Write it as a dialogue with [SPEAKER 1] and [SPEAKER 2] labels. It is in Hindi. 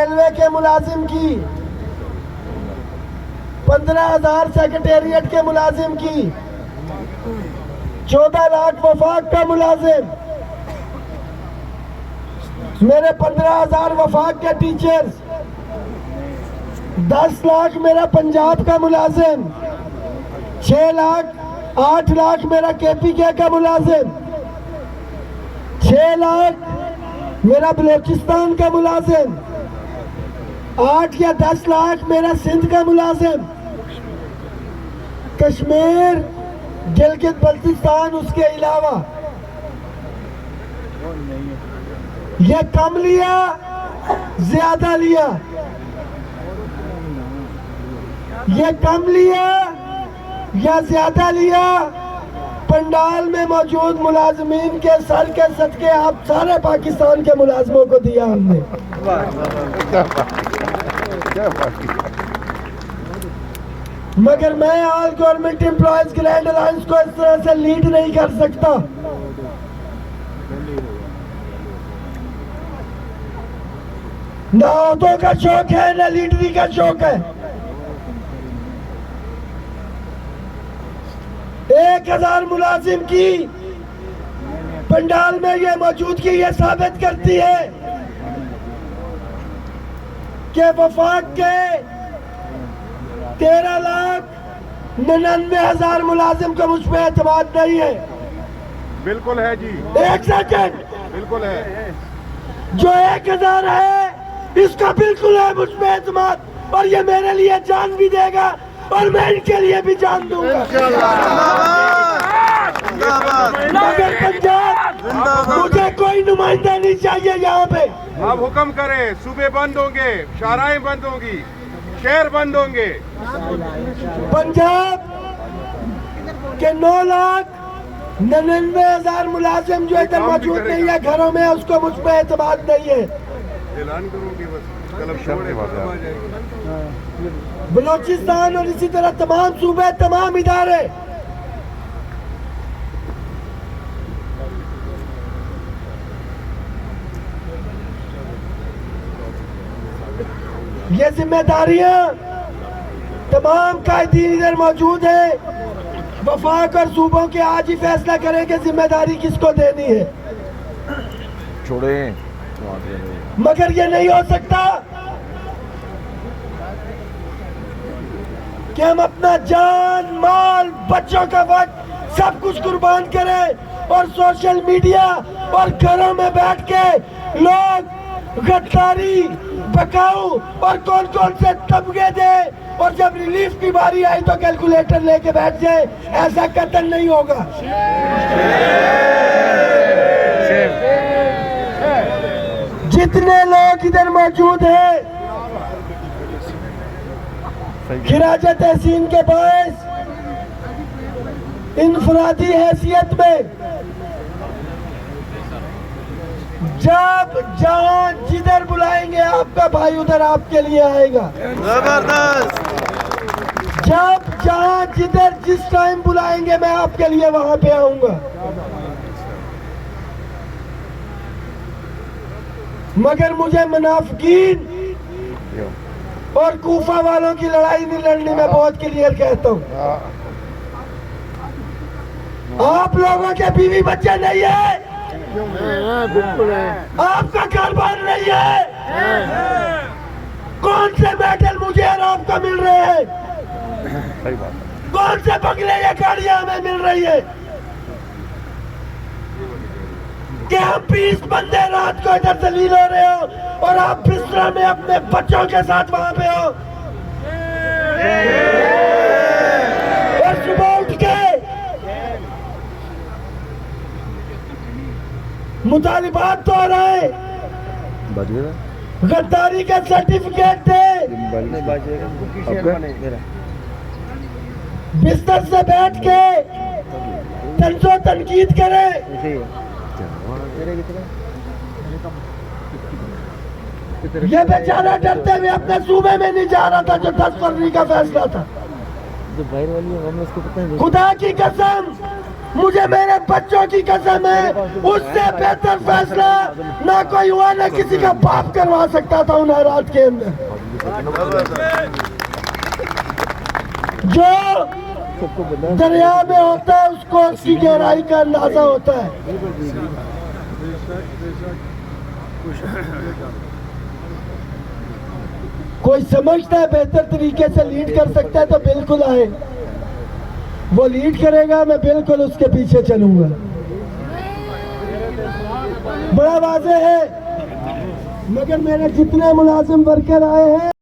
[SPEAKER 1] रेलवे के मुलाजिम की, 15,000 सेक्रेटेरिएट के मुलाजिम की, 14 लाख वफाक का मुलाजिम, मेरे 15,000 वफाक के टीचर्स, 10 लाख मेरा पंजाब का मुलाजिम, 6 लाख 8 लाख मेरा KPK का मुलाजिम, 6 लाख मेरा बलोचिस्तान का मुलाजिम, 8 या 10 लाख मेरा सिंध का मुलाजिम, कश्मीर गिलगित बल्तिस्तान उसके अलावा। ये कम लिया ज्यादा लिया, ये कम लिया या ज्यादा लिया, पंडाल में मौजूद मुलाजमीन के सर के सदके आप सारे पाकिस्तान के मुलाजमों को दिया हमने। मगर मैं all government employees grand alliance को इस तरह से लीड नहीं कर सकता। ना औहदों का शौक है ना लीडरी का शौक है। 1,000 मुलाजिम की पंडाल में ये मौजूदगी ये साबित करती है कि वफाक के 13,99,000 मुलाजिम का मुझ पर एतमाद नहीं है।
[SPEAKER 2] बिल्कुल है जी,
[SPEAKER 1] 1 सेकंड,
[SPEAKER 2] बिल्कुल है।
[SPEAKER 1] जो 1,000 है इसका बिल्कुल है मुझ पे एतमाद, और ये मेरे लिए जान भी देगा और मैं इनके लिए भी जान दूंगा। मगर पंजाब मुझे कोई नुमाइंदा नहीं चाहिए यहाँ पे।
[SPEAKER 2] आप हुक्म करें, सूबे बंद होंगे, शाराएं बंद होंगी, शहर बंद होंगे।
[SPEAKER 1] पंजाब के 9,99,000 मुलाजिम जो इधर मौजूद नहीं है घरों में, उसको मुझ पे एतमाद नहीं है।
[SPEAKER 2] ऐलान करोगे बस, कल छोड़े
[SPEAKER 1] बलोचिस्तान और इसी तरह तमाम सूबे, तमाम इदारे ये जिम्मेदारियां तमाम कायदीन इधर मौजूद है। वफाक और सूबों के आज ही फैसला करें कि जिम्मेदारी किसको देनी है।
[SPEAKER 3] छोड़े
[SPEAKER 1] मगर ये नहीं हो सकता कि हम अपना जान माल बच्चों का वक्त सब कुछ कुर्बान करें और सोशल मीडिया और घरों में बैठ के लोग गद्दारी बकाऊ और कौन कौन से तमगे दे और जब रिलीफ की बारी आई तो कैलकुलेटर लेके बैठ जाए। ऐसा कतई नहीं होगा। जितने लोग इधर मौजूद हैं खिराज तहसीन के बायस इनफरादी हैसियत में जब जहां जिधर बुलाएंगे आपका भाई उधर आपके लिए आएगा।
[SPEAKER 3] जबरदस्त।
[SPEAKER 1] जब जहां जिधर जिस टाइम बुलाएंगे मैं आपके लिए वहां पे आऊंगा। मगर मुझे मुनाफिकीन और कूफा वालों की लड़ाई नहीं लड़नी, मैं बहुत क्लियर कहता हूँ। आप लोगों के बीवी बच्चे नहीं है,
[SPEAKER 3] बिल्कुल है।
[SPEAKER 1] आपका कारोबार नहीं है। कौन से मेडल मुझे और आपको मिल रहे हैं?
[SPEAKER 3] सही बात है।
[SPEAKER 1] कौन से बंगले या गाड़ियां हमें मिल रही है कि हम 20 बंदे रात को इधर दलील हो रहे हो और आप बिस्तरा में अपने बच्चों के साथ वहां पे हो। और सुबह उठ के मुतालिबात तो हो रहे, गद्दारी का सर्टिफिकेट थे, बिस्तर से बैठ के तंजो तनकीद करे। ये बेचारा डरते हुए अपने सूबे में नहीं जा रहा था जो 10 फरवरी का फैसला था। खुदा की कसम मुझे मेरे बच्चों की कसम है, उससे बेहतर फैसला ना कोई हुआ ना किसी का बाप करवा सकता था उन हालात के अंदर। जो दरिया में होता है उसको उसकी गहराई का अंदाजा होता है। कोई समझता है बेहतर तरीके से लीड कर सकता है तो बिल्कुल आए, वो लीड करेगा, मैं बिल्कुल उसके पीछे चलूंगा। बड़ा वाज़ेह है, मगर मेरे जितने मुलाजिम वर्कर आए हैं